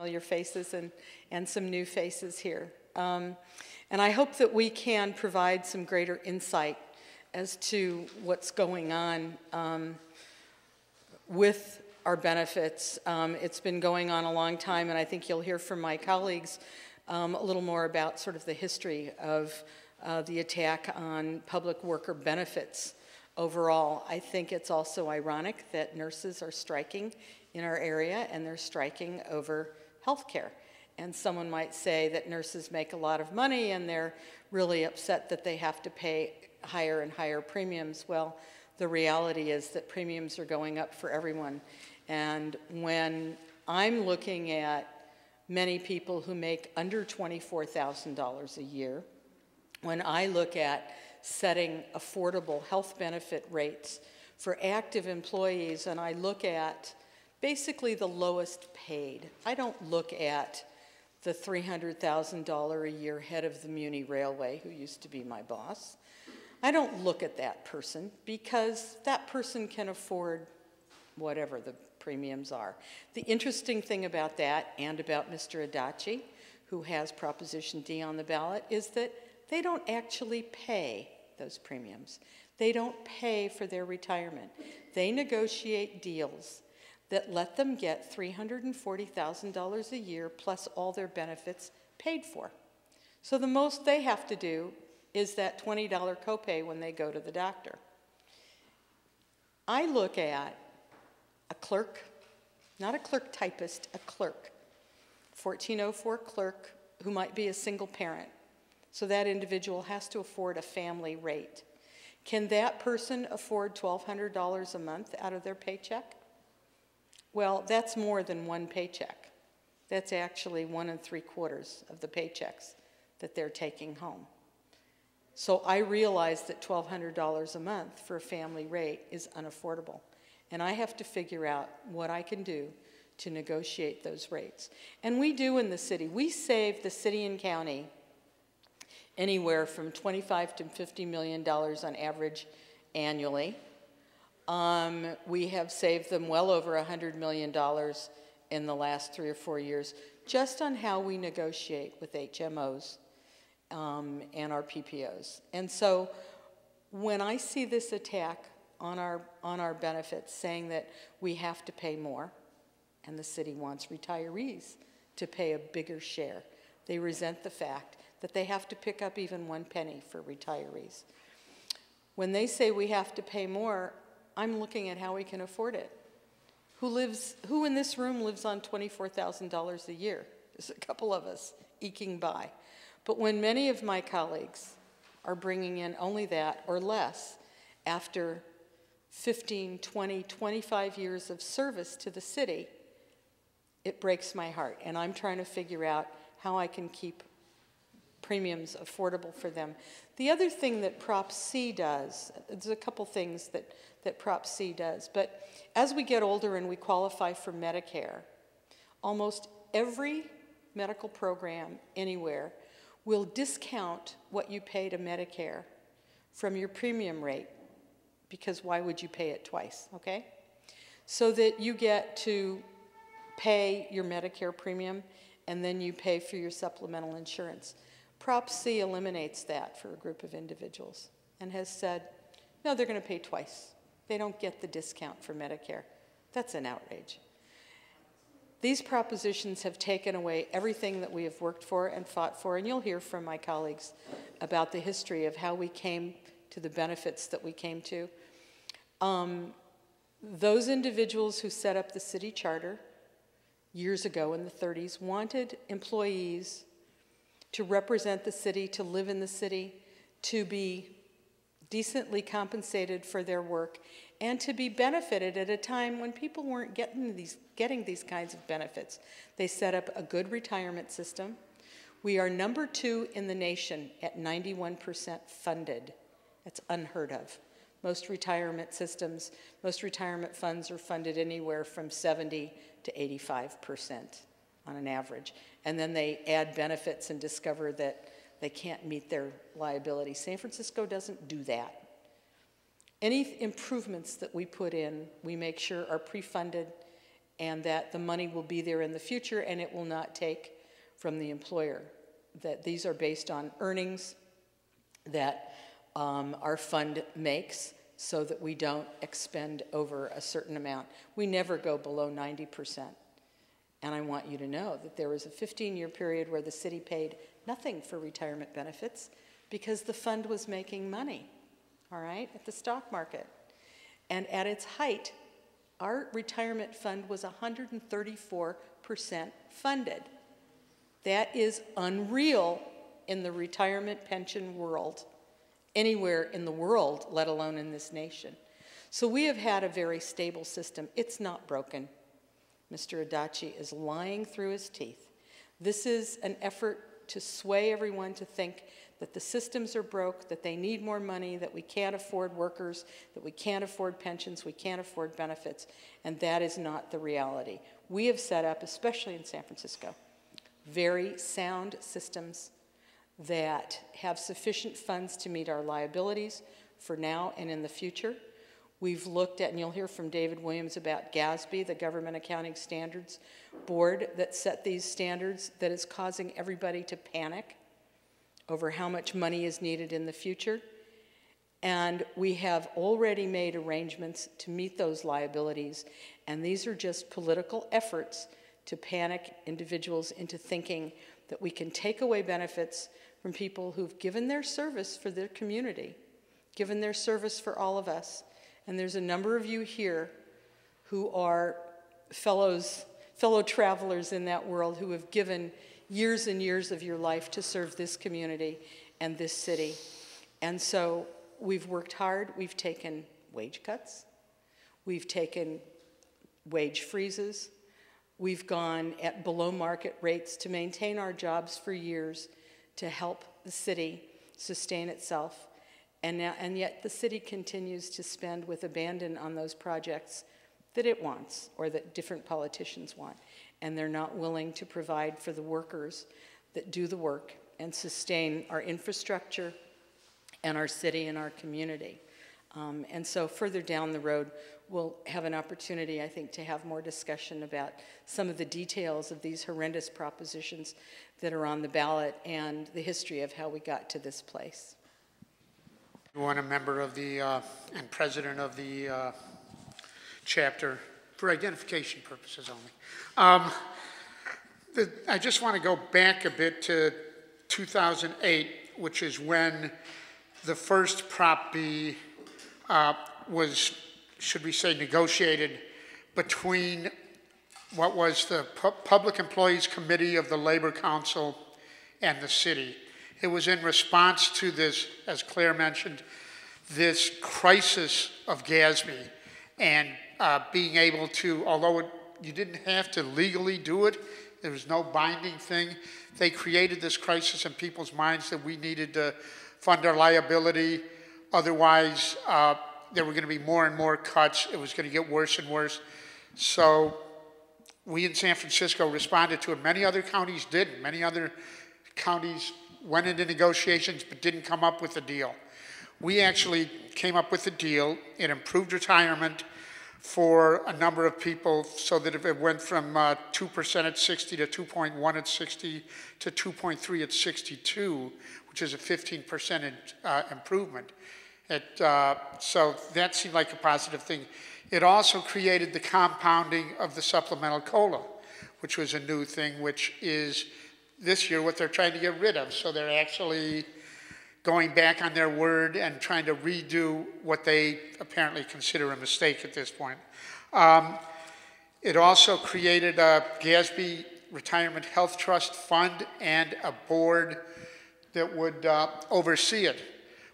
familiar faces and some new faces here. And I hope that we can provide some greater insight as to what's going on with our benefits. It's been going on a long time, and I think you'll hear from my colleagues a little more about sort of the history of the attack on public worker benefits overall. I think it's also ironic that nurses are striking in our area, and they're striking over health care. And someone might say that nurses make a lot of money and they're really upset that they have to pay higher and higher premiums. Well, the reality is that premiums are going up for everyone. And when I'm looking at many people who make under $24,000 a year, when I look at setting affordable health benefit rates for active employees, and I look at basically the lowest paid. I don't look at the $300,000 a year head of the Muni Railway, who used to be my boss. I don't look at that person because that person can afford whatever the premiums are. The interesting thing about that, and about Mr. Adachi, who has Proposition D on the ballot, is that they don't actually pay those premiums. They don't pay for their retirement. They negotiate deals that let them get $340,000 a year plus all their benefits paid for. So the most they have to do is that $20 copay when they go to the doctor. I look at a clerk, not a clerk typist, a clerk, 1404 clerk who might be a single parent. So that individual has to afford a family rate. Can that person afford $1,200 a month out of their paycheck? Well, that's more than one paycheck. That's actually 1 3/4 of the paychecks that they're taking home. So I realize that $1,200 a month for a family rate is unaffordable. And I have to figure out what I can do to negotiate those rates. And we do in the city. We save the city and county anywhere from $25 to $50 million on average annually. We have saved them well over $100 million in the last 3 or 4 years just on how we negotiate with HMOs and our PPOs. And so when I see this attack on our benefits saying that we have to pay more, and the city wants retirees to pay a bigger share, they resent the fact that they have to pick up even 1 penny for retirees. When they say we have to pay more, I'm looking at how we can afford it. Who in this room lives on $24,000 a year? There's a couple of us eking by. But when many of my colleagues are bringing in only that or less after 15, 20, 25 years of service to the city, it breaks my heart. And I'm trying to figure out how I can keep premiums affordable for them. The other thing that Prop C does, there's a couple things that Prop C does, but as we get older and we qualify for Medicare, almost every medical program anywhere will discount what you pay to Medicare from your premium rate, because why would you pay it twice, okay? So that you get to pay your Medicare premium and then you pay for your supplemental insurance. Prop C eliminates that for a group of individuals and has said, no, they're going to pay twice. They don't get the discount for Medicare. That's an outrage. These propositions have taken away everything that we have worked for and fought for, and you'll hear from my colleagues about the history of how we came to the benefits that we came to. Those individuals who set up the city charter years ago in the 30s wanted employees to represent the city, to live in the city, to be decently compensated for their work, and to be benefited at a time when people weren't getting these kinds of benefits. They set up a good retirement system. We are number 2 in the nation at 91% funded. That's unheard of. Most retirement systems, most retirement funds are funded anywhere from 70 to 85% on an average. And then they add benefits and discover that they can't meet their liability. San Francisco doesn't do that. Any improvements that we put in, we make sure are pre-funded and that the money will be there in the future and it will not take from the employer. That these are based on earnings that our fund makes, so that we don't expend over a certain amount. We never go below 90%. And I want you to know that there was a 15-year period where the city paid nothing for retirement benefits because the fund was making money, all right, at the stock market. And at its height, our retirement fund was 134% funded. That is unreal in the retirement pension world, anywhere in the world, let alone in this nation. So we have had a very stable system. It's not broken. Mr. Adachi is lying through his teeth. This is an effort to sway everyone to think that the systems are broke, that they need more money, that we can't afford workers, that we can't afford pensions, we can't afford benefits, and that is not the reality. We have set up, especially in San Francisco, very sound systems that have sufficient funds to meet our liabilities for now and in the future. We've looked at, and you'll hear from David Williams about GASB, the Government Accounting Standards Board that set these standards, that is causing everybody to panic over how much money is needed in the future. And we have already made arrangements to meet those liabilities, and these are just political efforts to panic individuals into thinking that we can take away benefits from people who've given their service for their community, given their service for all of us. And there's a number of you here who are fellow travelers in that world who have given years and years of your life to serve this community and this city. And so we've worked hard. We've taken wage cuts. We've taken wage freezes. We've gone at below market rates to maintain our jobs for years, to help the city sustain itself. And yet the city continues to spend with abandon on those projects that it wants, or that different politicians want. And they're not willing to provide for the workers that do the work and sustain our infrastructure and our city and our community. And so further down the road, we'll have an opportunity, I think, to have more discussion about some of the details of these horrendous propositions that are on the ballot and the history of how we got to this place. I'm a member of the, and president of the chapter for identification purposes only. I just want to go back a bit to 2008, which is when the first Prop B was, should we say, negotiated between what was the Public Employees Committee of the Labor Council and the city. It was in response to this, as Claire mentioned, this crisis of GASB, and being able to, although you didn't have to legally do it, there was no binding thing, they created this crisis in people's minds that we needed to fund our liability. Otherwise, there were going to be more and more cuts. It was going to get worse and worse. So we in San Francisco responded to it. Many other counties didn't. Many other counties went into negotiations but didn't come up with a deal. We actually came up with a deal. It improved retirement for a number of people so that if it went from 2% at 60 to 2.1 at 60 to 2.3 at 62, which is a 15% improvement. So that seemed like a positive thing. It also created the compounding of the supplemental COLA, which was a new thing, which is this year what they're trying to get rid of. So they're actually going back on their word and trying to redo what they apparently consider a mistake at this point. It also created a GASB Retirement Health Trust Fund and a board that would oversee it,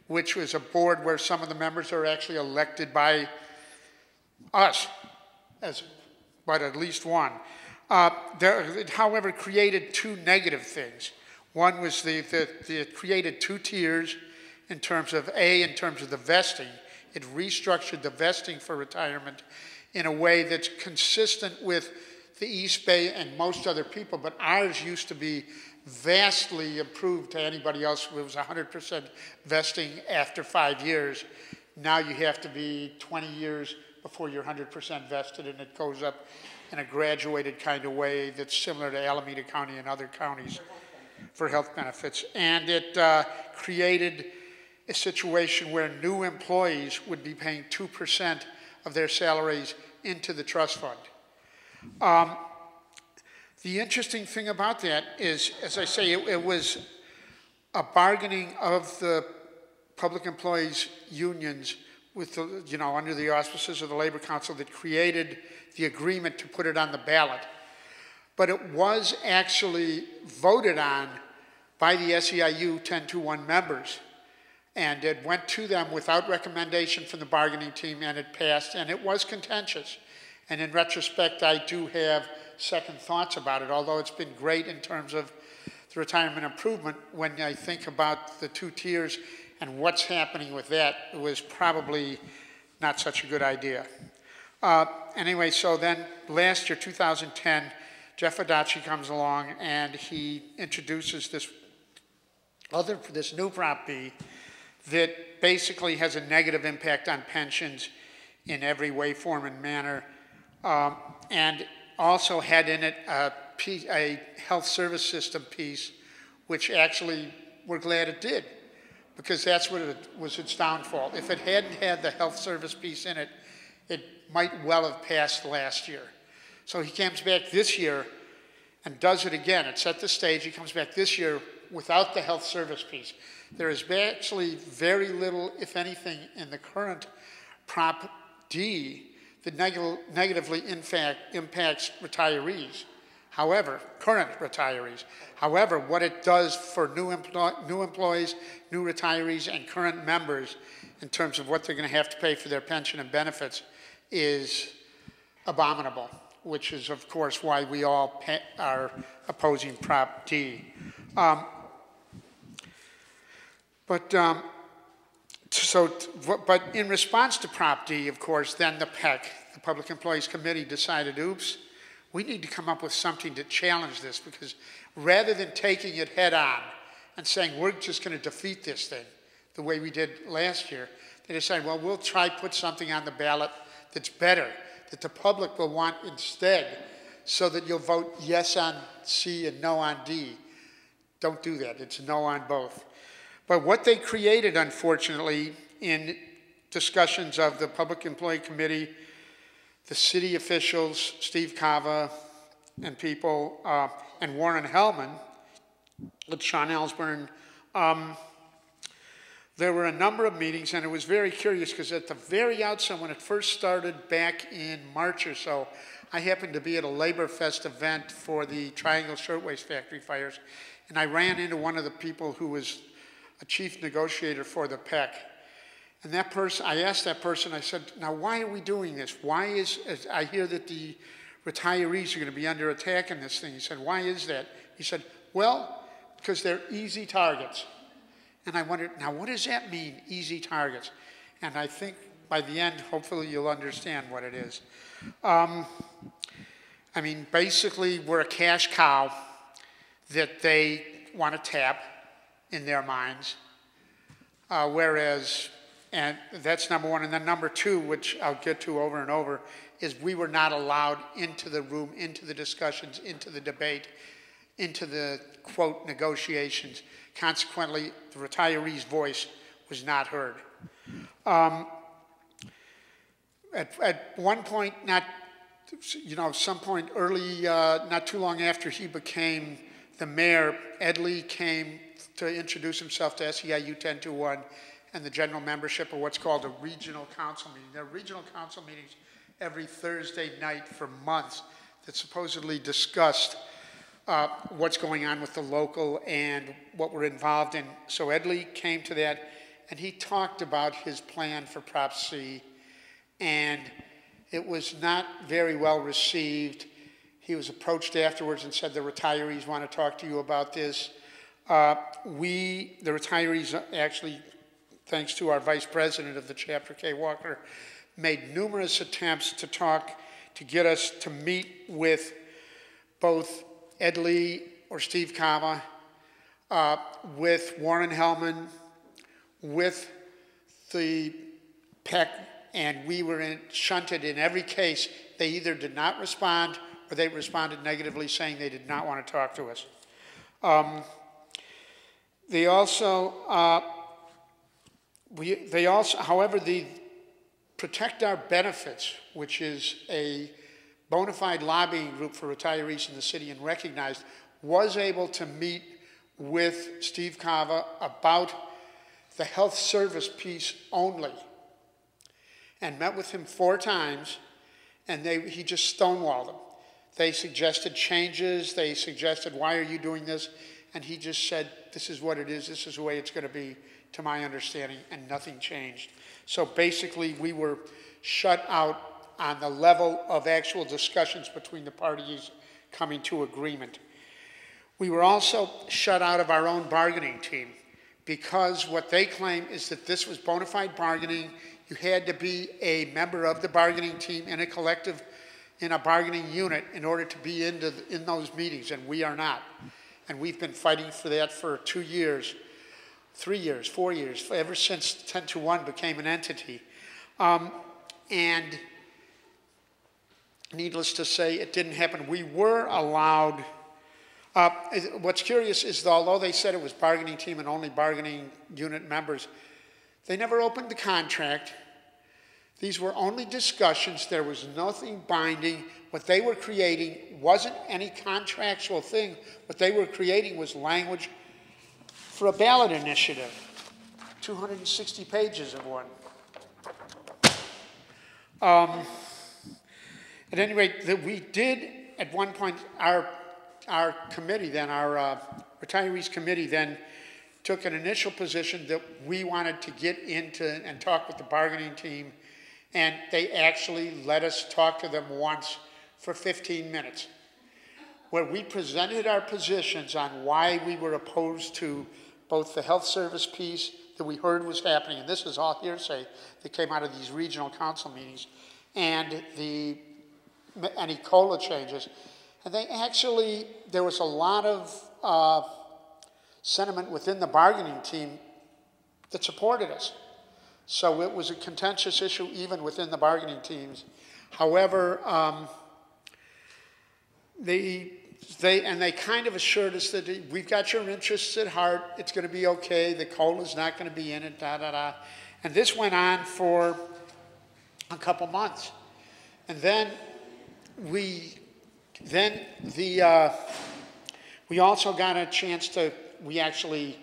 which was a board where some of the members are actually elected by us, but at least one. It, however, created two negative things. One was it created two tiers in terms of the vesting. It restructured the vesting for retirement in a way that's consistent with the East Bay and most other people, but ours used to be vastly improved to anybody else. It was 100% vesting after 5 years. Now you have to be 20 years before you're 100% vested, and it goes up in a graduated kind of way that's similar to Alameda County and other counties for health benefits. And it created a situation where new employees would be paying 2% of their salaries into the trust fund. The interesting thing about that is, as I say, it was a bargaining of the public employees unions with the, you know, under the auspices of the Labor Council that created the agreement to put it on the ballot. But it was actually voted on by the SEIU 10-1 members. And it went to them without recommendation from the bargaining team, and it passed, and it was contentious. And in retrospect, I do have second thoughts about it, although it's been great in terms of the retirement improvement. When I think about the 2 tiers and what's happening with that, it was probably not such a good idea. Anyway, so then last year, 2010, Jeff Adachi comes along and he introduces this new Prop B that basically has a negative impact on pensions in every way, form, and manner, and also had in it a health service system piece, which actually we're glad it did, because that's what it was its downfall. If it hadn't had the health service piece in it, it might well have passed last year. So he comes back this year and does it again. It set the stage. He comes back this year without the health service piece. There is actually very little, if anything, in the current Prop D that negatively impacts retirees. However, current retirees. However, what it does for new employees, new retirees, and current members in terms of what they're going to have to pay for their pension and benefits is abominable, which is, of course, why we all are opposing Prop D. But in response to Prop D, of course, then the PEC, the Public Employees Committee, decided, oops, we need to come up with something to challenge this, because rather than taking it head on and saying, we're just going to defeat this thing the way we did last year, they decided, well, we'll try put something on the ballot that's better, that the public will want instead, so that you'll vote yes on C and no on D. Don't do that. It's no on both. But what they created, unfortunately, in discussions of the Public Employee Committee, the city officials, Steve Cava and people, and Warren Hellman, with Sean Ellsburn, there were a number of meetings, and it was very curious because at the very outset, when it first started back in March or so, I happened to be at a Labor Fest event for the Triangle Shirtwaist Factory fires, and I ran into one of the people who was a chief negotiator for the PEC. And that person, I asked that person, I said, now why are we doing this? Why is, I hear that the retirees are going to be under attack in this thing. He said, why is that? He said, well, because they're easy targets. And I wondered, now what does that mean, easy targets? And I think by the end, hopefully you'll understand what it is. I mean, basically, we're a cash cow that they want to tap in their minds, whereas, and that's number one. And then number two, which I'll get to over and over, is we were not allowed into the room, into the discussions, into the debate, into the, quote, negotiations. Consequently, the retiree's voice was not heard. At one point, some point early, not too long after he became the mayor, Ed Lee came to introduce himself to SEIU 10-1 and the general membership of what's called a regional council meeting. There are regional council meetings every Thursday night for months that supposedly discussed what's going on with the local and what we're involved in. So Ed Lee came to that, and he talked about his plan for Prop C, and it was not very well received. He was approached afterwards and said, the retirees want to talk to you about this. The retirees actually, thanks to our vice president of the chapter, Kay Walker, made numerous attempts to talk, to get us to meet with both Ed Lee or Steve Cava, with Warren Hellman, with the PEC and we were shunted in every case. They either did not respond or they responded negatively saying they did not want to talk to us. They also, however, the Protect Our Benefits, which is a bona fide lobbying group for retirees in the city and recognized, was able to meet with Steve Cava about the health service piece only, and met with him 4 times, and he just stonewalled them. They suggested changes, they suggested, why are you doing this? And he just said, this is what it is, this is the way it's going to be, to my understanding, and nothing changed. So basically, we were shut out on the level of actual discussions between the parties coming to agreement. We were also shut out of our own bargaining team, because what they claim is that this was bona fide bargaining. You had to be a member of the bargaining team in a collective, in a bargaining unit, in order to be in those meetings, and we are not. And we've been fighting for that for 2 years, 3 years, 4 years, ever since 10-1 became an entity. And needless to say, it didn't happen. We were allowed, what's curious is that although they said it was bargaining team and only bargaining unit members, they never opened the contract. These were only discussions. There was nothing binding. What they were creating wasn't any contractual thing. What they were creating was language for a ballot initiative. 260 pages of one. At any rate, we did at one point, our committee then, our retirees committee then took an initial position that we wanted to get into and talk with the bargaining team, and they actually let us talk to them once for 15 minutes, where we presented our positions on why we were opposed to both the health service piece that we heard was happening, and this is all hearsay that came out of these regional council meetings, and any COLA changes. And they actually, there was a lot of sentiment within the bargaining team that supported us. So it was a contentious issue even within the bargaining teams. However, they kind of assured us that we've got your interests at heart, it's going to be okay, the COLA's not going to be in it, da-da-da. And this went on for a couple months. And then we also got a chance to, we actually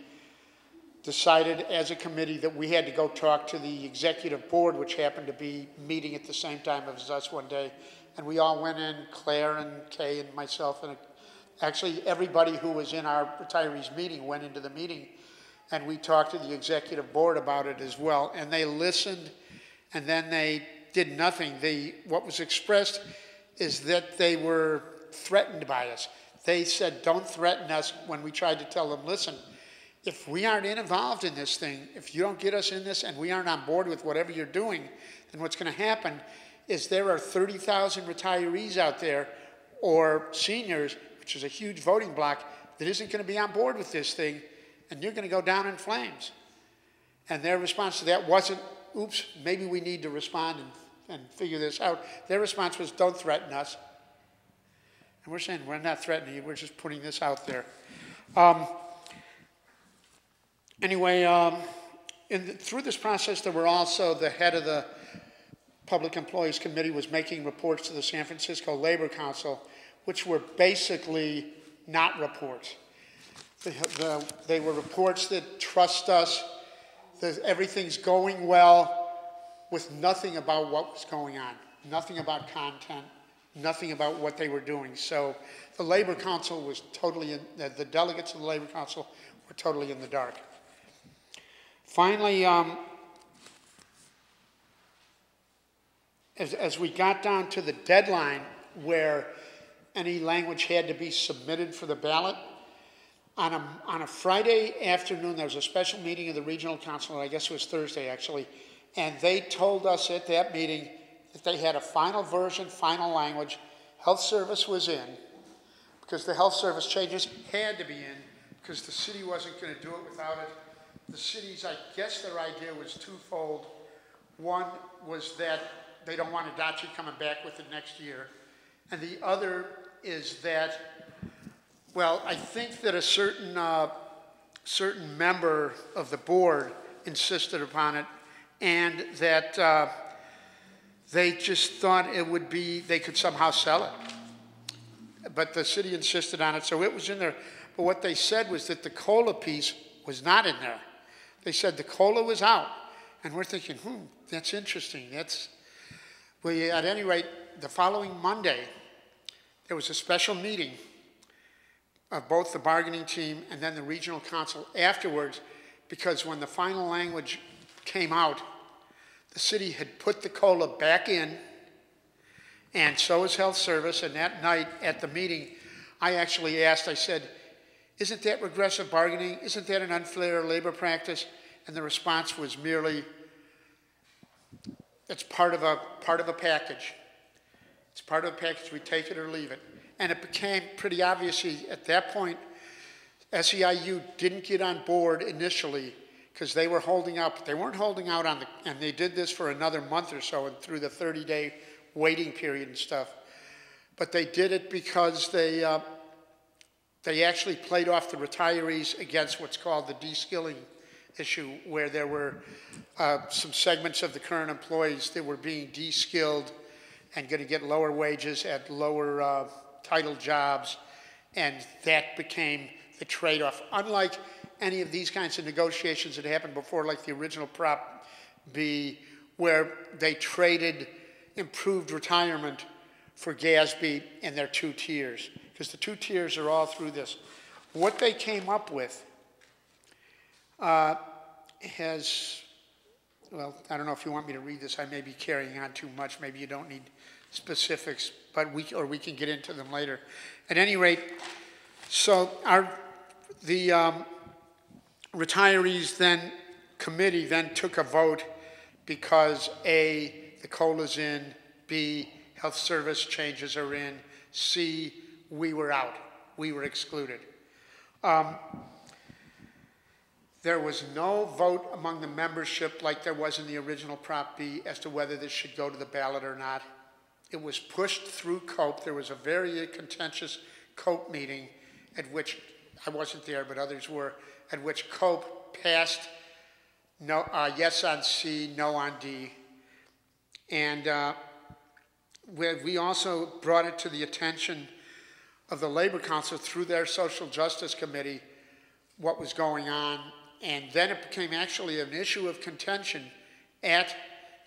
decided as a committee that we had to go talk to the executive board, which happened to be meeting at the same time as us one day. And we all went in, Claire and Kay and myself, and actually everybody who was in our retirees meeting went into the meeting, and we talked to the executive board about it as well. And they listened, and then they did nothing. What was expressed is that they were threatened by us. They said, don't threaten us, when we tried to tell them, listen, if we aren't involved in this thing, if you don't get us in this and we aren't on board with whatever you're doing, then what's going to happen is there are 30,000 retirees out there, or seniors, which is a huge voting bloc, that isn't going to be on board with this thing, and you're going to go down in flames. And their response to that wasn't, oops, maybe we need to respond and figure this out. Their response was, don't threaten us. And we're saying, we're not threatening you, we're just putting this out there. Anyway, through this process, there were also the head of the Public Employees Committee was making reports to the San Francisco Labor Council, which were basically not reports. They were reports that trust us, that everything's going well, with nothing about what was going on, nothing about content, nothing about what they were doing. So the Labor Council was totally, the delegates of the Labor Council were totally in the dark. Finally, as we got down to the deadline where any language had to be submitted for the ballot, on a Friday afternoon, there was a special meeting of the Regional Council, I guess it was Thursday actually, and they told us at that meeting that they had a final version, final language. Health Service was in, because the health service changes had to be in, because the city wasn't going to do it without it. The city's, I guess their idea was twofold. One was that they don't want Adachi coming back with it next year. And the other is that, well, I think that a certain member of the board insisted upon it, and that they just thought it would be, they could somehow sell it. But the city insisted on it, so it was in there. But what they said was that the COLA piece was not in there. They said the COLA was out. And we're thinking, that's interesting. Well, at any rate, the following Monday, there was a special meeting of both the bargaining team and then the regional council afterwards, because when the final language came out, the city had put the COLA back in, and so is health service. And that night at the meeting, I actually asked, I said, isn't that regressive bargaining? Isn't that an unfair labor practice? And the response was merely, it's part of a package. It's part of a package, we take it or leave it. And it became pretty obvious at that point, SEIU didn't get on board initially because they were holding out, but they weren't holding out on and they did this for another month or so and through the 30-day waiting period and stuff. But they did it because they actually played off the retirees against what's called the de-skilling issue, where there were some segments of the current employees that were being de-skilled and going to get lower wages at lower title jobs, and that became the trade-off. Unlike any of these kinds of negotiations that happened before, like the original Prop B, where they traded improved retirement for GASB and their 2 tiers, because the 2 tiers are all through this. What they came up with has, well, I don't know if you want me to read this. I may be carrying on too much. Maybe you don't need specifics, but we can get into them later. At any rate, so the retirees committee took a vote because A, the COLA's in, B, health service changes are in, C, we were out, we were excluded. There was no vote among the membership like there was in the original Prop B as to whether this should go to the ballot or not. It was pushed through COPE. There was a very contentious COPE meeting at which, I wasn't there, but others were, at which COPE passed no, yes on C, no on D. And we also brought it to the attention of the Labor Council through their Social Justice Committee what was going on. And then it became actually an issue of contention at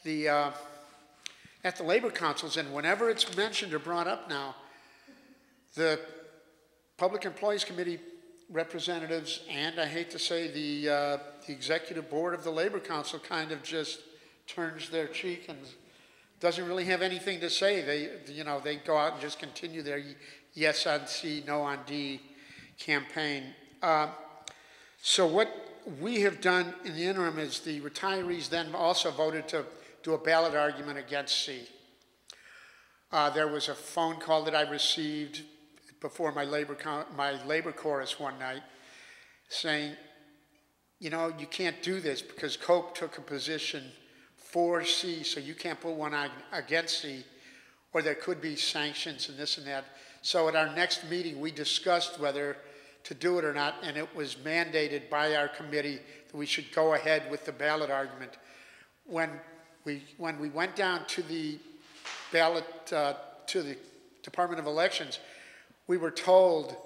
the Labor Councils. And whenever it's mentioned or brought up now, the Public Employees Committee representatives and, I hate to say, the Executive Board of the Labor Council kind of just turns their cheek and doesn't really have anything to say. They go out and just continue their yes on C, no on D campaign. So what we have done in the interim is the retirees then also voted to do a ballot argument against C. There was a phone call that I received before my labor chorus one night saying, you can't do this because COPE took a position for C, so you can't put one on against C, or there could be sanctions and this and that. So at our next meeting, we discussed whether to do it or not, and it was mandated by our committee that we should go ahead with the ballot argument. When we went down to the ballot, to the Department of Elections, we were told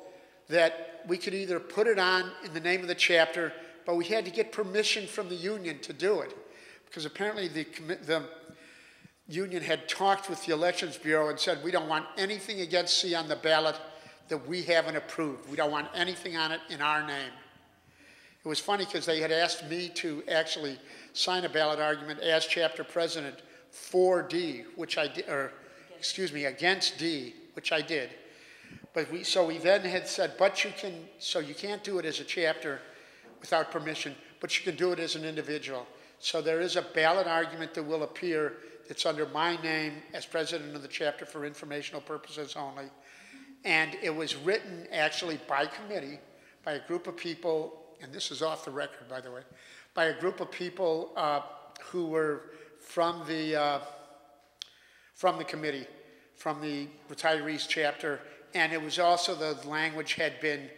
that we could either put it on in the name of the chapter, but we had to get permission from the union to do it, because apparently the union had talked with the Elections Bureau and said, we don't want anything against C on the ballot that we haven't approved. We don't want anything on it in our name. It was funny because they had asked me to actually sign a ballot argument as chapter president for D, which I did, or excuse me, against D, which I did. But we then had said, but you can't do it as a chapter without permission, but you can do it as an individual. So there is a ballot argument that will appear that's under my name as president of the chapter for informational purposes only. And it was written actually by committee, by a group of people, and this is off the record, by the way, by a group of people who were from the committee, from the retirees chapter, and it was also the language had been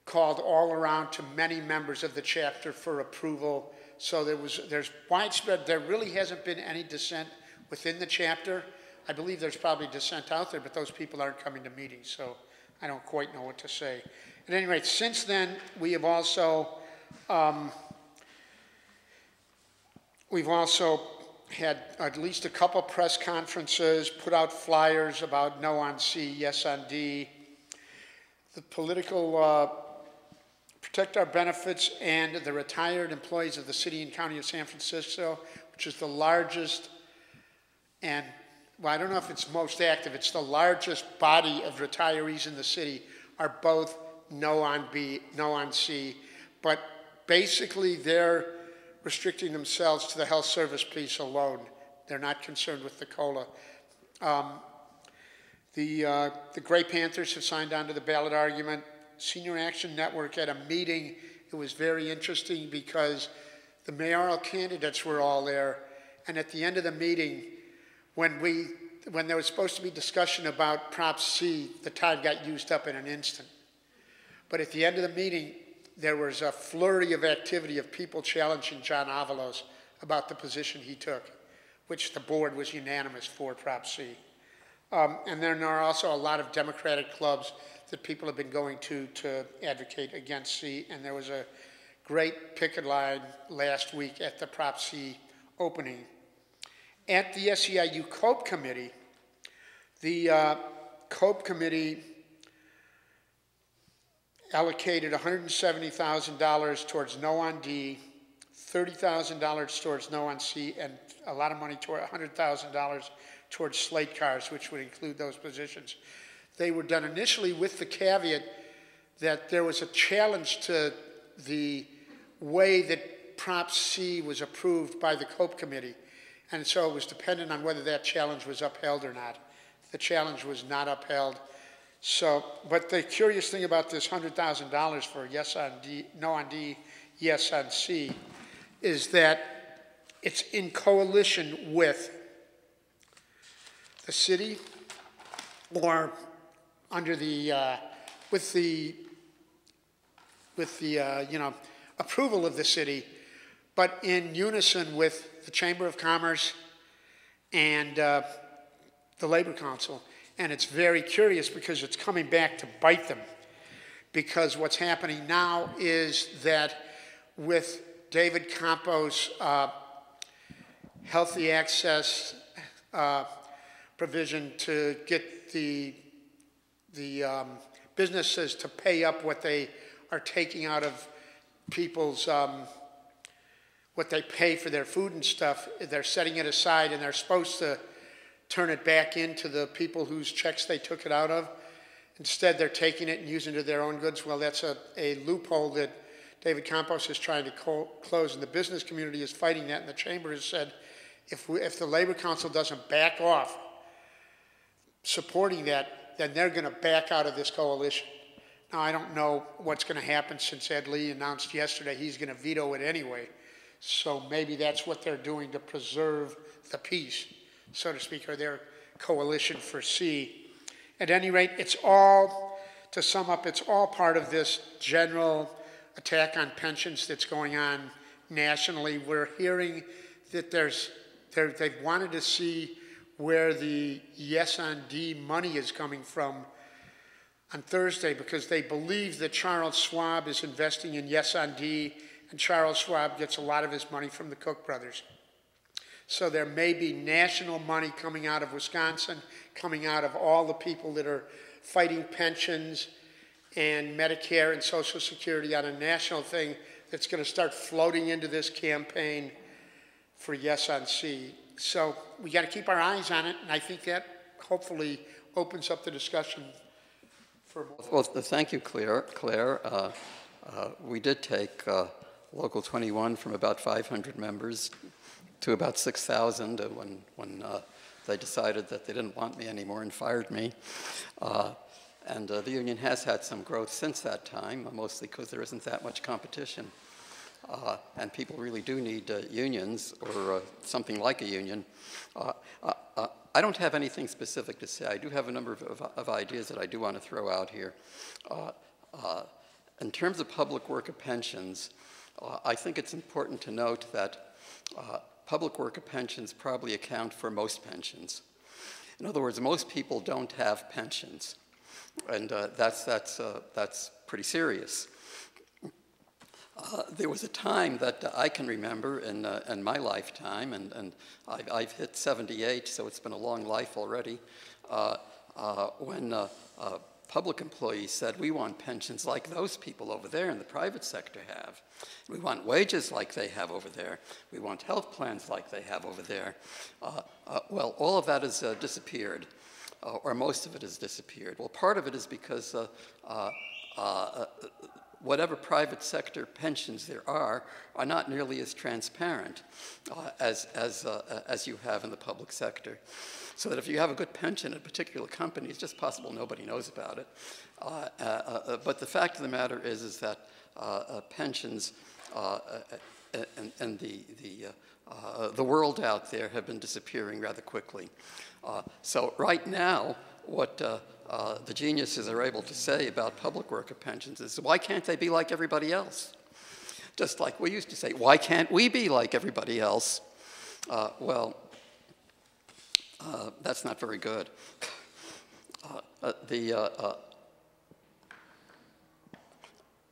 called all around to many members of the chapter for approval. So there's widespread, there really hasn't been any dissent within the chapter. I believe there's probably dissent out there, but those people aren't coming to meetings, so I don't quite know what to say. At any rate, since then, we have also, had at least a couple press conferences, put out flyers about no on C, yes on D. The political, protect our benefits and the retired employees of the city and county of San Francisco, which is the largest and, well, I don't know if it's most active, it's the largest body of retirees in the city, are both no on B, no on C, but basically they're restricting themselves to the health service piece alone. They're not concerned with the COLA. The Gray Panthers have signed on to the ballot argument. Senior Action Network had a meeting. It was very interesting because the mayoral candidates were all there, and at the end of the meeting, when there was supposed to be discussion about Prop C, the time got used up in an instant. But at the end of the meeting, there was a flurry of activity of people challenging John Avalos about the position he took, which the board was unanimous for Prop C. And then there are also a lot of Democratic clubs that people have been going to advocate against C, and there was a great picket line last week at the Prop C opening. At the SEIU COPE Committee, the COPE Committee allocated $170,000 towards no on D, $30,000 towards no on C, and a lot of money toward $100,000 towards slate cars, which would include those positions. They were done initially with the caveat that there was a challenge to the way that Prop C was approved by the COPE Committee, and so it was dependent on whether that challenge was upheld or not. The challenge was not upheld. So, but the curious thing about this $100,000 for yes on D, no on D, yes on C, is that it's in coalition with the city, or under the with the approval of the city, but in unison with the Chamber of Commerce and the Labor Council. And it's very curious because it's coming back to bite them. Because what's happening now is that with David Campos' healthy access provision to get the businesses to pay up what they are taking out of people's, what they pay for their food and stuff, they're setting it aside and they're supposed to turn it back into the people whose checks they took it out of. Instead, they're taking it and using it to their own goods. Well, that's a loophole that David Campos is trying to close, and the business community is fighting that, and the chamber has said, if the Labor Council doesn't back off supporting that, then they're going to back out of this coalition. Now, I don't know what's going to happen since Ed Lee announced yesterday he's going to veto it anyway. So maybe that's what they're doing to preserve the peace, so to speak, or their coalition for C. At any rate, it's all, to sum up, it's all part of this general attack on pensions that's going on nationally. We're hearing that they've wanted to see where the yes on D money is coming from on Thursday, because they believe that Charles Schwab is investing in yes on D, and Charles Schwab gets a lot of his money from the Koch brothers. So there may be national money coming out of Wisconsin, coming out of all the people that are fighting pensions and Medicare and Social Security on a national thing that's going to start floating into this campaign for yes on C. So we got to keep our eyes on it, and I think that hopefully opens up the discussion for more. Well, thank you, Claire. We did take Local 21 from about 500 members to about 6,000 when they decided that they didn't want me anymore and fired me. And the union has had some growth since that time, mostly because there isn't that much competition. and people really do need unions or something like a union. I don't have anything specific to say. I do have a number of ideas that I do want to throw out here. In terms of public worker pensions, I think it's important to note that public worker pensions probably account for most pensions. In other words, most people don't have pensions, and that's pretty serious. There was a time that I can remember in my lifetime, and I've hit 78, so it's been a long life already, when public employees said, we want pensions like those people over there in the private sector have. We want wages like they have over there. We want health plans like they have over there. Well, all of that has disappeared, or most of it has disappeared. Well, part of it is because whatever private sector pensions there are not nearly as transparent as you have in the public sector. So that if you have a good pension at a particular company, it's just possible nobody knows about it. But the fact of the matter is that pensions and the world out there have been disappearing rather quickly. So right now, what the geniuses are able to say about public worker pensions is, why can't they be like everybody else? Just like we used to say, why can't we be like everybody else? That's not very good. The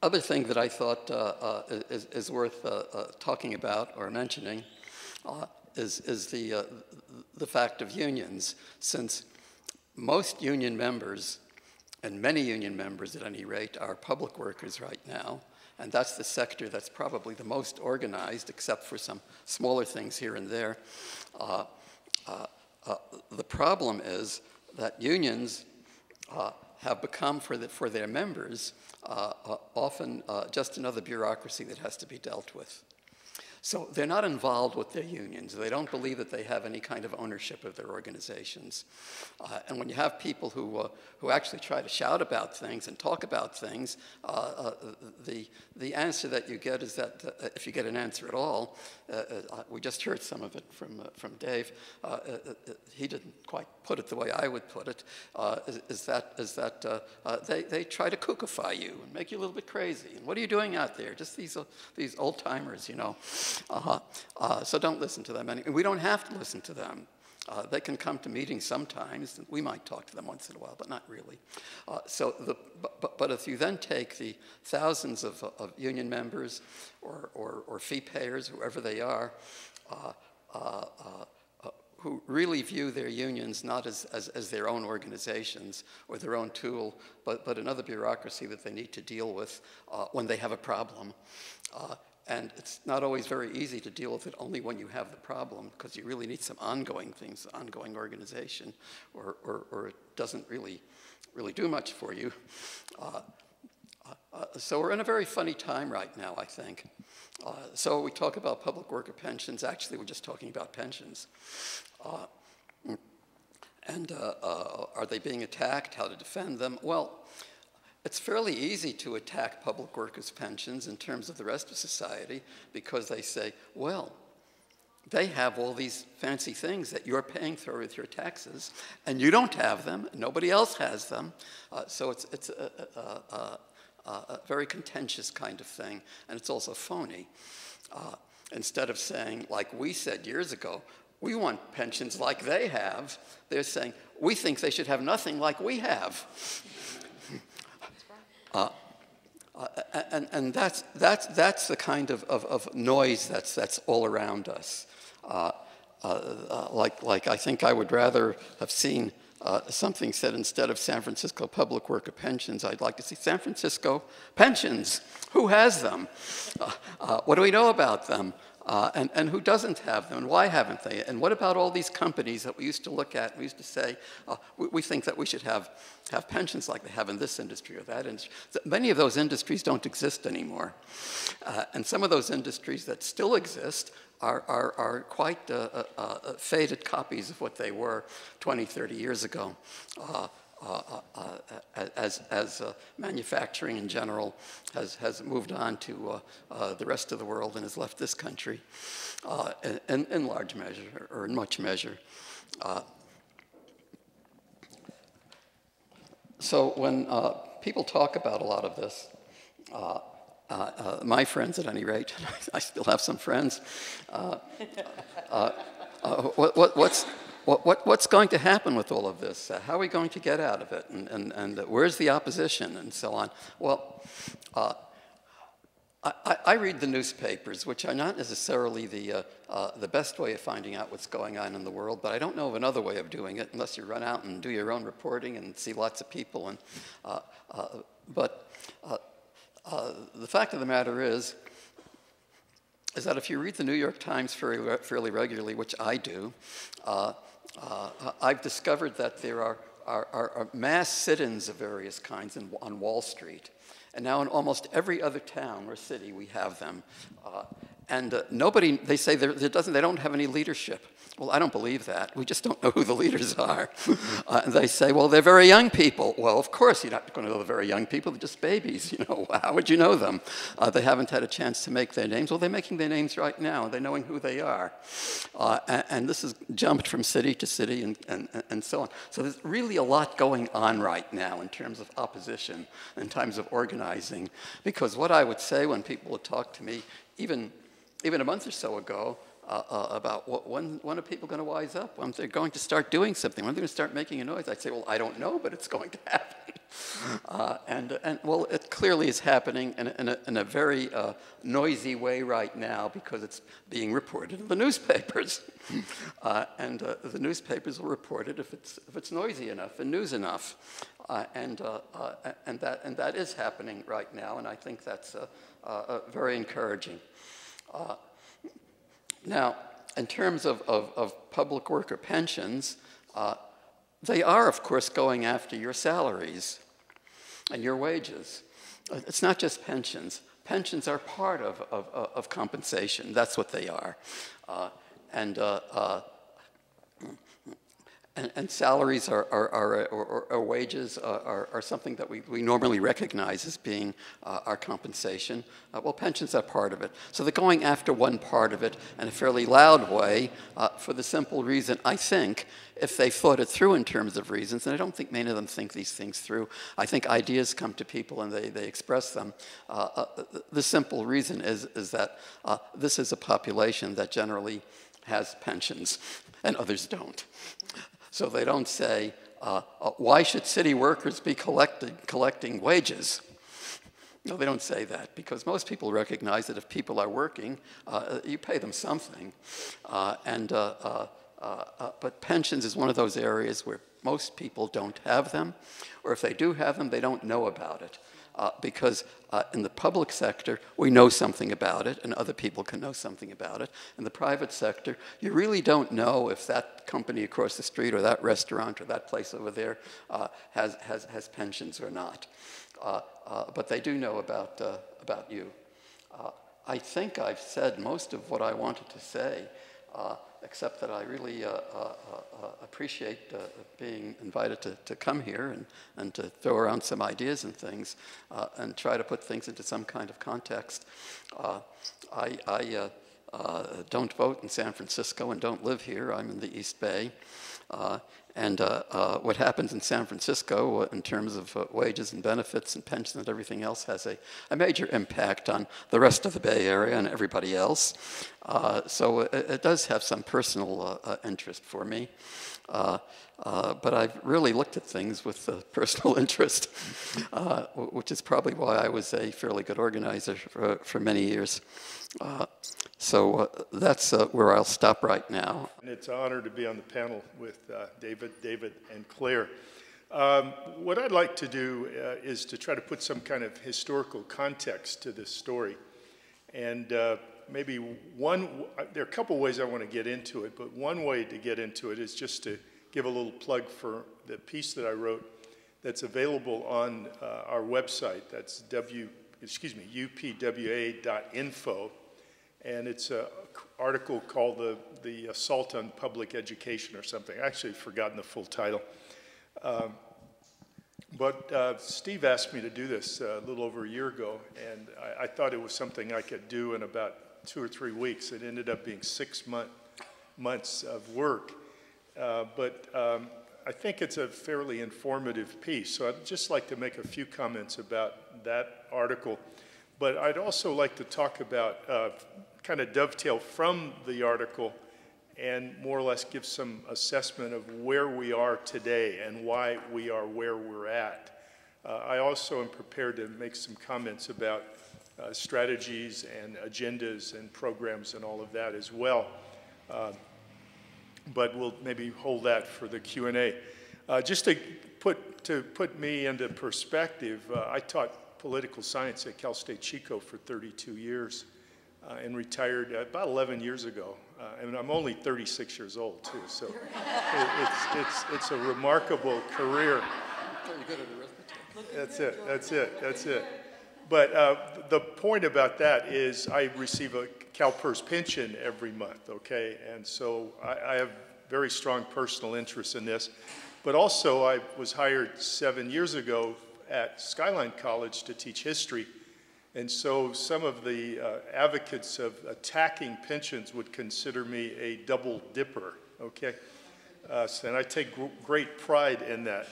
other thing that I thought is worth talking about or mentioning is the fact of unions, since most union members, and many union members at any rate, are public workers right now, and that's the sector that's probably the most organized, except for some smaller things here and there. The problem is that unions have become, for their members, often just another bureaucracy that has to be dealt with. So they're not involved with their unions. They don't believe that they have any kind of ownership of their organizations. And when you have people who actually try to shout about things and talk about things, the answer that you get is that, if you get an answer at all, we just heard some of it from Dave, he didn't quite put it the way I would put it, is that they try to kookify you and make you a little bit crazy. And what are you doing out there? Just these old timers, you know. So don't listen to them. And we don't have to listen to them. They can come to meetings sometimes, and we might talk to them once in a while, but not really. But if you then take the thousands of union members or fee payers, whoever they are, who really view their unions not as their own organizations or their own tool, but another bureaucracy that they need to deal with when they have a problem. And it's not always very easy to deal with it only when you have the problem, because you really need some ongoing things, ongoing organization, or it doesn't really do much for you. So we're in a very funny time right now, I think. So we talk about public worker pensions. Actually, we're just talking about pensions. Are they being attacked? How to defend them? Well, it's fairly easy to attack public workers' pensions in terms of the rest of society, because they say, well, they have all these fancy things that you're paying for with your taxes, and you don't have them, and nobody else has them. So it's a very contentious kind of thing, and it's also phony. Instead of saying, like we said years ago, we want pensions like they have, they're saying, we think they should have nothing like we have. And that's the kind of noise that's all around us. Like I think I would rather have seen something said instead of San Francisco public worker pensions. I'd like to see San Francisco pensions. Who has them? What do we know about them? And who doesn't have them, and why haven't they? And what about all these companies that we used to look at? We used to say, we think that we should have pensions like they have in this industry or that industry. Many of those industries don't exist anymore. And some of those industries that still exist are quite faded copies of what they were 20, 30 years ago. as manufacturing in general has moved on to the rest of the world and has left this country in large measure or in much measure. So when people talk about a lot of this, my friends at any rate, I still have some friends, what's going to happen with all of this? How are we going to get out of it? And where's the opposition and so on? Well, I read the newspapers, which are not necessarily the best way of finding out what's going on in the world, but I don't know of another way of doing it unless you run out and do your own reporting and see lots of people. And, the fact of the matter is that if you read the New York Times fairly regularly, which I do, I've discovered that there are mass sit-ins of various kinds on Wall Street. And now in almost every other town or city, we have them. Nobody, they say they don't have any leadership. Well, I don't believe that. We just don't know who the leaders are. And they say, well, they're very young people. Well, of course you're not going to know the very young people. They're just babies. You know, how would you know them? They haven't had a chance to make their names. Well, they're making their names right now. They're knowing who they are. And this has jumped from city to city and so on. So there's really a lot going on right now in terms of opposition, in terms of organizing. Because what I would say when people would talk to me, even a month or so ago, about when are people going to wise up? When they're going to start doing something? When they're going to start making a noise? I'd say, well, I don't know, but it's going to happen. And well, it clearly is happening in a very noisy way right now because it's being reported in the newspapers. The newspapers will report it if it's noisy enough and news enough. And that is happening right now, and I think that's very encouraging. Now, in terms of public worker pensions, they are, of course, going after your salaries and your wages. It's not just pensions. Pensions are part of compensation. That's what they are. And salaries or wages are something that we normally recognize as being our compensation. Well, pensions are part of it. So they're going after one part of it in a fairly loud way for the simple reason, I think, if they thought it through in terms of reasons, and I don't think many of them think these things through. I think ideas come to people and they express them. The simple reason is that this is a population that generally has pensions and others don't. So they don't say, why should city workers be collecting wages? No, they don't say that, because most people recognize that if people are working, you pay them something. But pensions is one of those areas where most people don't have them, or if they do have them, they don't know about it. Because in the public sector, we know something about it, and other people can know something about it. In the private sector, you really don't know if that company across the street or that restaurant or that place over there has pensions or not. But they do know about you. I think I've said most of what I wanted to say, except that I really appreciate being invited to come here and to throw around some ideas and things and try to put things into some kind of context. I don't vote in San Francisco and don't live here. I'm in the East Bay. And what happens in San Francisco in terms of wages and benefits and pensions and everything else has a major impact on the rest of the Bay Area and everybody else. So it does have some personal interest for me. But I've really looked at things with personal interest, which is probably why I was a fairly good organizer for many years. So that's where I'll stop right now. And it's an honor to be on the panel with David, and Claire. What I'd like to do is to try to put some kind of historical context to this story. And maybe there are a couple ways I want to get into it, but one way to get into it is just to give a little plug for the piece that I wrote that's available on our website. That's upwa.info. And it's an article called the Assault on Public Education or something. I actually forgotten the full title. But Steve asked me to do this a little over a year ago, and I thought it was something I could do in about 2 or 3 weeks. It ended up being 6 months of work. But I think it's a fairly informative piece. So I'd just like to make a few comments about that article. But I'd also like to talk about, kind of dovetail from the article and more or less give some assessment of where we are today and why we are where we're at. I also am prepared to make some comments about strategies and agendas and programs and all of that as well. But we'll maybe hold that for the Q&A. Just to put me into perspective, I taught political science at Cal State Chico for 32 years and retired about 11 years ago. And I'm only 36 years old, too, so it's a remarkable career. Pretty good at arithmetic. That's it. But the point about that is I receive a CalPERS pension every month, okay? And so I have very strong personal interest in this. But also I was hired 7 years ago at Skyline College to teach history. And so some of the advocates of attacking pensions would consider me a double dipper, okay? And I take great pride in that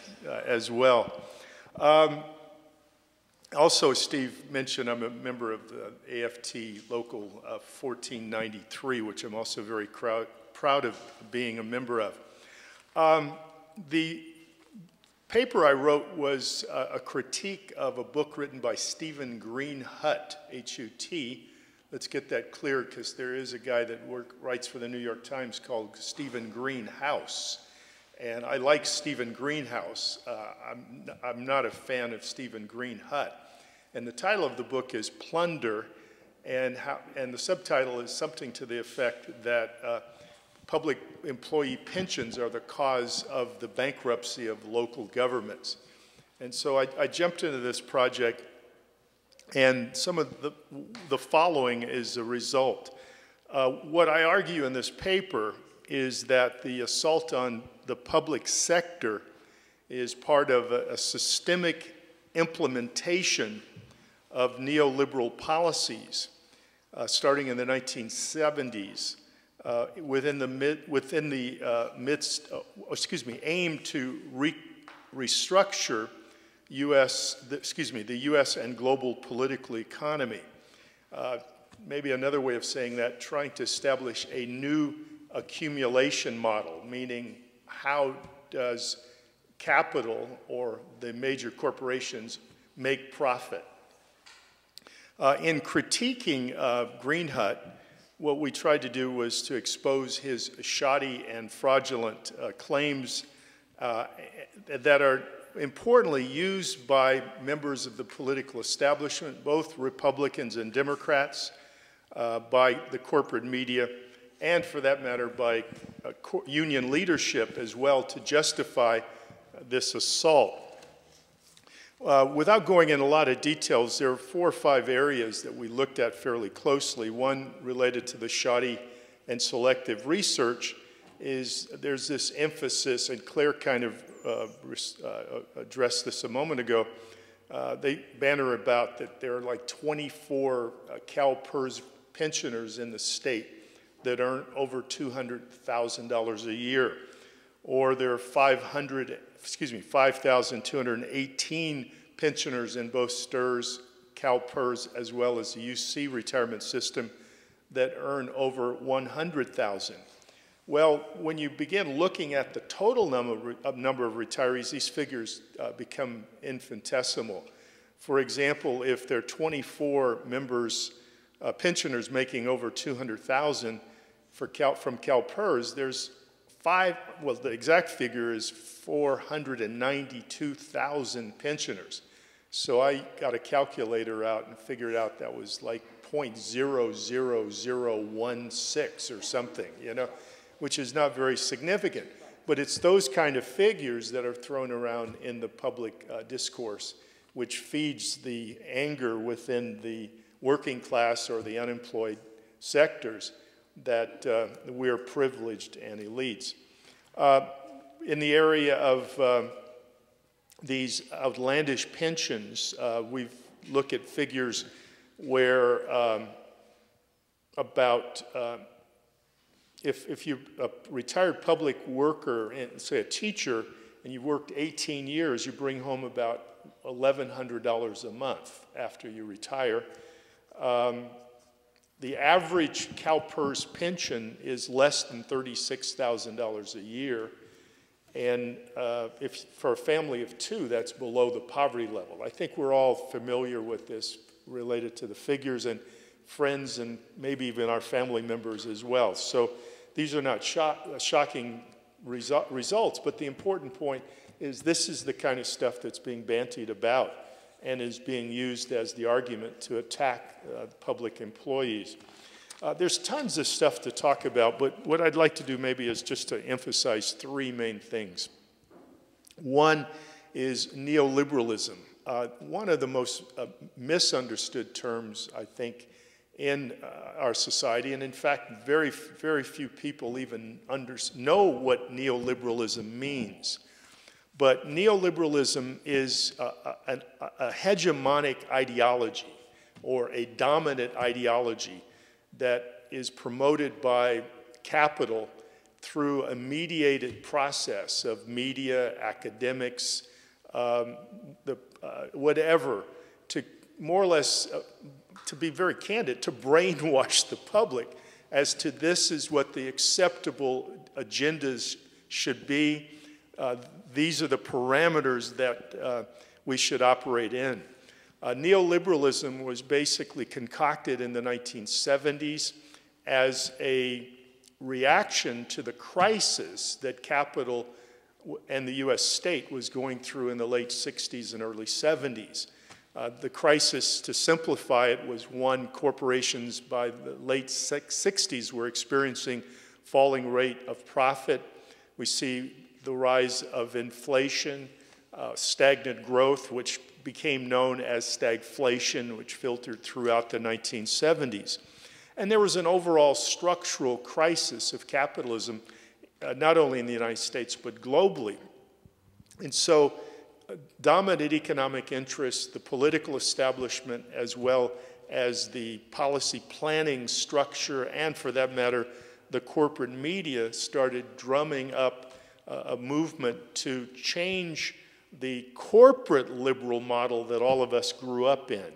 as well. Also, as Steve mentioned, I'm a member of the AFT Local 1493, which I'm also very proud of being a member of. The paper I wrote was a critique of a book written by Stephen Green-Hutt, H-U-T. Let's get that clear, because there is a guy that writes for the New York Times called Stephen Greenhouse. And I like Stephen Greenhouse. I'm not a fan of Stephen Green-Hutt. And the title of the book is Plunder, and the subtitle is something to the effect that public employee pensions are the cause of the bankruptcy of local governments. And so I jumped into this project, and some of the following is the result. What I argue in this paper is that the assault on the public sector is part of a systemic implementation of neoliberal policies starting in the 1970s. Aimed to restructure the U.S. and global political economy. Maybe another way of saying that, trying to establish a new accumulation model, meaning how does capital or the major corporations make profit? In critiquing Green-Hutt, what we tried to do was to expose his shoddy and fraudulent claims that are importantly used by members of the political establishment, both Republicans and Democrats, by the corporate media, and for that matter by union leadership as well, to justify this assault. Without going into a lot of details, there are 4 or 5 areas that we looked at fairly closely. One related to the shoddy and selective research is there's this emphasis, and Claire kind of addressed this a moment ago. They banter about that there are like 24 CalPERS pensioners in the state that earn over $200,000 a year, or there are 5,218 pensioners in both STRS, CalPERS, as well as the UC retirement system that earn over $100,000. Well, when you begin looking at the total number of retirees, these figures become infinitesimal. For example, if there are 24 pensioners making over $200,000 from CalPERS, there's the exact figure is 492,000 pensioners. So I got a calculator out and figured out that was like 0.00016 or something, you know, which is not very significant. But it's those kind of figures that are thrown around in the public discourse, which feeds the anger within the working class or the unemployed sectors that we're privileged and elites. In the area of these outlandish pensions. We've looked at figures where if you're a retired public worker, and say a teacher, and you've worked 18 years, you bring home about $1,100 a month after you retire. The average CalPERS pension is less than $36,000 a year. And for a family of two, that's below the poverty level. I think we're all familiar with this related to the figures, and friends and maybe even our family members as well. So these are not shocking results, but the important point is this is the kind of stuff that's being bandied about and is being used as the argument to attack public employees. There's tons of stuff to talk about, but what I'd like to do maybe is just to emphasize three main things. One is neoliberalism. One of the most misunderstood terms, I think, in our society, and in fact, very, very few people even know what neoliberalism means. But neoliberalism is a hegemonic ideology, or a dominant ideology that is promoted by capital through a mediated process of media, academics, whatever, to more or less, to be very candid, to brainwash the public as to this is what the acceptable agendas should be. These are the parameters that we should operate in. Neoliberalism was basically concocted in the 1970s as a reaction to the crisis that capital and the US state was going through in the late 60s and early 70s. The crisis, to simplify it, was one, corporations by the late 60s were experiencing falling rate of profit. We see the rise of inflation, stagnant growth, which became known as stagflation, which filtered throughout the 1970s. And there was an overall structural crisis of capitalism, not only in the United States, but globally. And so dominant economic interests, the political establishment, as well as the policy planning structure, and for that matter, the corporate media started drumming up a movement to change the corporate liberal model that all of us grew up in.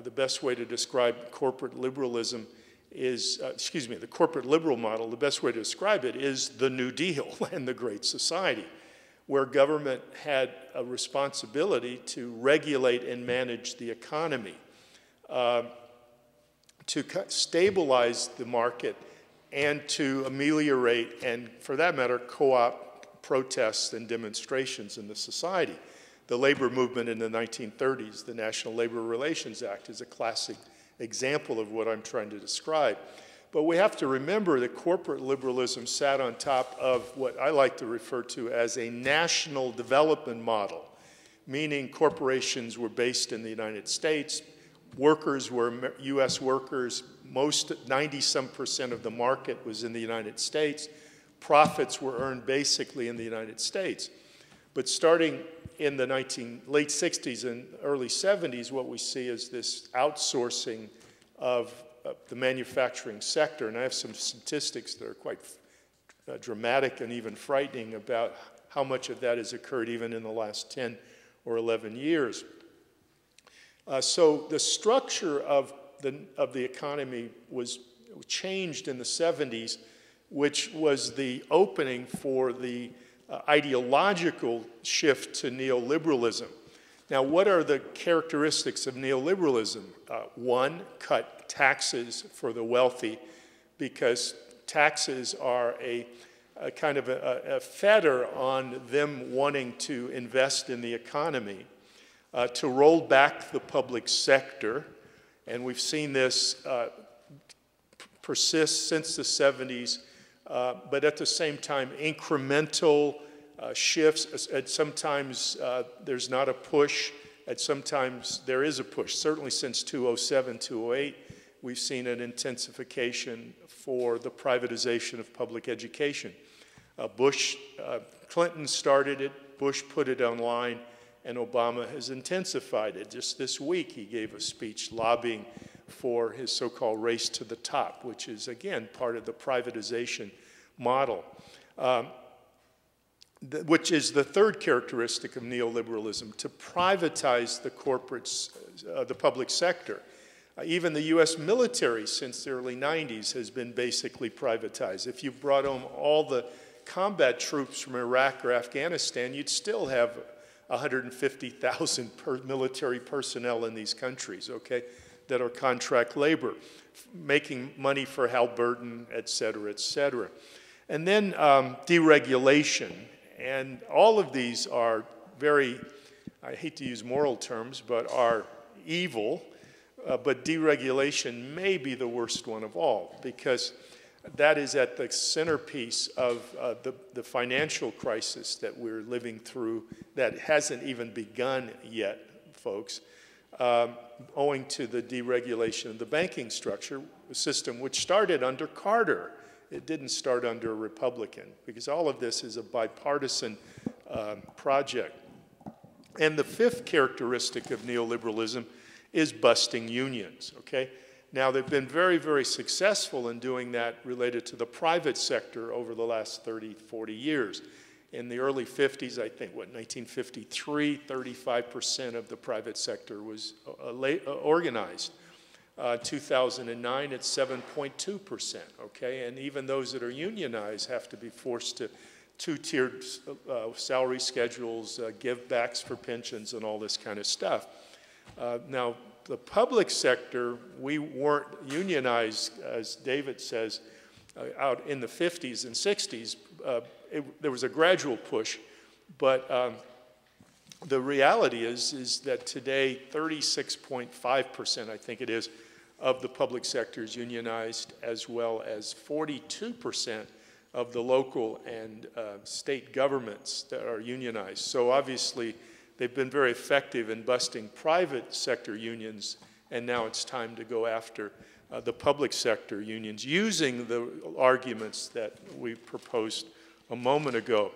The best way to describe corporate liberalism is, the corporate liberal model, the best way to describe it is the New Deal and the Great Society, where government had a responsibility to regulate and manage the economy, to stabilize the market, and to ameliorate and, for that matter, co-opt protests and demonstrations in the society. The labor movement in the 1930s, the National Labor Relations Act, is a classic example of what I'm trying to describe. But we have to remember that corporate liberalism sat on top of what I like to refer to as a national development model, meaning corporations were based in the United States, workers were US workers, 90-some% of the market was in the United States, profits were earned basically in the United States. But starting in the late 60s and early 70s, what we see is this outsourcing of the manufacturing sector. And I have some statistics that are quite dramatic and even frightening about how much of that has occurred even in the last 10 or 11 years. So the structure of the economy was changed in the 70s, which was the opening for the ideological shift to neoliberalism. Now, what are the characteristics of neoliberalism? One, cut taxes for the wealthy, because taxes are a kind of a fetter on them wanting to invest in the economy, to roll back the public sector, and we've seen this persist since the 70s, but at the same time, incremental shifts. At sometimes there's not a push. At sometimes there is a push. Certainly since 2007, 2008, we've seen an intensification for the privatization of public education. Clinton started it, Bush put it online, and Obama has intensified it. Just this week, he gave a speech lobbying for his so-called race to the top, which is, again, part of the privatization model, which is the third characteristic of neoliberalism, to privatize the corporates, the public sector. Even the US military since the early 90s has been basically privatized. If you brought home all the combat troops from Iraq or Afghanistan, you'd still have 150,000 military personnel in these countries, okay, that are contract labor, making money for Halliburton, et cetera, et cetera. And then deregulation. And all of these are very, I hate to use moral terms, but are evil. But deregulation may be the worst one of all, because that is at the centerpiece of the financial crisis that we're living through that hasn't even begun yet, folks, owing to the deregulation of the banking structure system, which started under Carter. It didn't start under a Republican, because all of this is a bipartisan project. And the fifth characteristic of neoliberalism is busting unions, okay? Now, they've been very, very successful in doing that related to the private sector over the last 30, 40 years. In the early 50s, I think, 1953, 35% of the private sector was organized. 2009, it's 7.2%, okay? And even those that are unionized have to be forced to two-tiered salary schedules, give-backs for pensions, and all this kind of stuff. Now, the public sector, we weren't unionized, as David says, out in the 50s and 60s. There was a gradual push, but the reality is that today, 36.5%, I think it is, of the public sector is unionized, as well as 42% of the local and state governments that are unionized. So obviously, they've been very effective in busting private sector unions, and now it's time to go after the public sector unions using the arguments that we proposed a moment ago.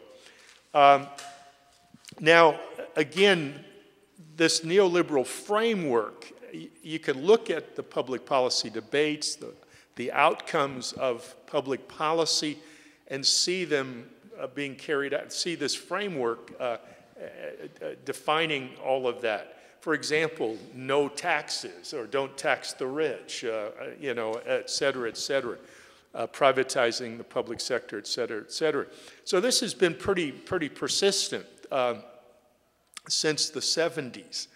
Now, again, this neoliberal framework, you can look at the public policy debates, the outcomes of public policy, and see them being carried out, see this framework defining all of that. For example, no taxes, or don't tax the rich, you know, et cetera, privatizing the public sector, et cetera, et cetera. So this has been pretty persistent since the 70s.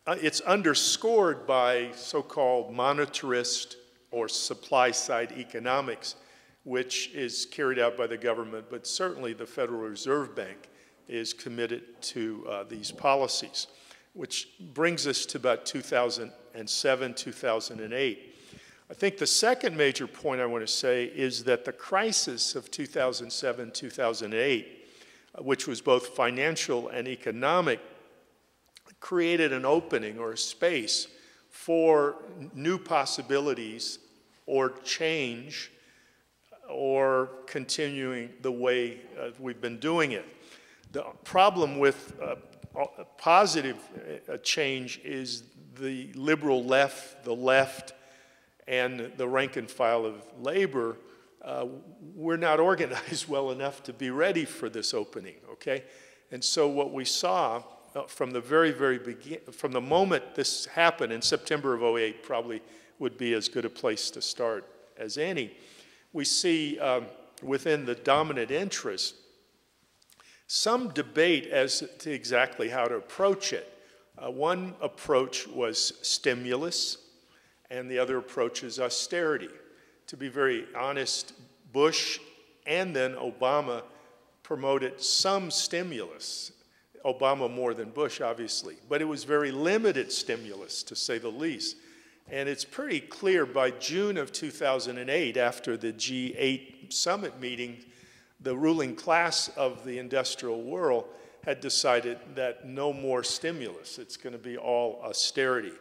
It's underscored by so-called monetarist or supply-side economics, which is carried out by the government, but certainly the Federal Reserve Bank is committed to these policies, which brings us to about 2007, 2008. I think the second major point I want to say is that the crisis of 2007, 2008, which was both financial and economic, created an opening or a space for new possibilities or change or continuing the way we've been doing it. The problem with positive change is the liberal left, the left, and the rank and file of labor, we're not organized well enough to be ready for this opening, okay? And so what we saw from the very beginning, from the moment this happened in September of '08 probably would be as good a place to start as any. We see within the dominant interest some debate as to exactly how to approach it. One approach was stimulus, and the other approach is austerity. To be very honest, Bush and then Obama promoted some stimulus. Obama more than Bush, obviously, but it was very limited stimulus, to say the least. And it's pretty clear by June of 2008, after the G8 summit meeting, the ruling class of the industrial world had decided that no more stimulus. It's going to be all austerity.